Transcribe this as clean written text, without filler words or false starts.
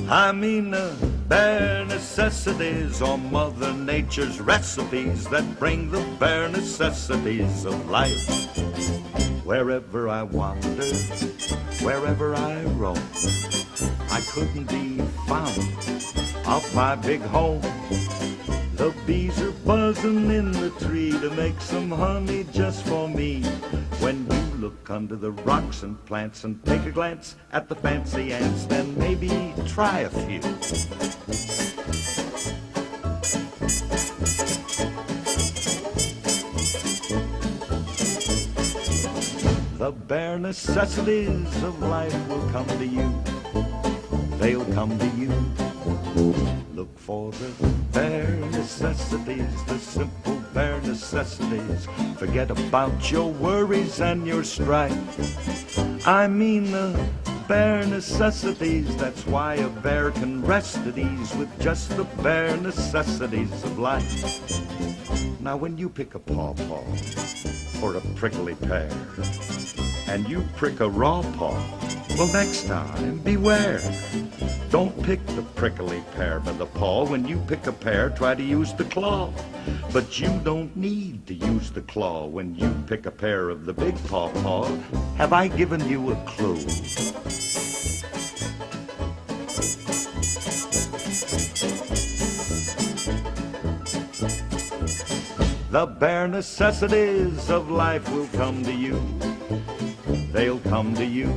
I mean the bare necessities or Mother Nature's recipes that bring the bare necessities of life. Wherever I wander, wherever I roam, I couldn't be found off my big home. The bees are buzzing in the tree to make some honey just for me. When you look under the rocks and plants and take a glance at the fancy ants, then maybe try a few. The bare necessities of life will come to you. They'll come to you. Look for the bare necessities, the simple bare necessities. Forget about your worries and your strife. I mean the bare necessities. That's why a bear can rest at ease with just the bare necessities of life. Now when you pick a pawpaw or a prickly pear and you prick a raw paw, well, next time beware. Don't pick the prickly pear by the paw. When you pick a pear, try to use the claw. But you don't need to use the claw when you pick a pear of the big pawpaw. Have I given you a clue? The bare necessities of life will come to you. They'll come to you.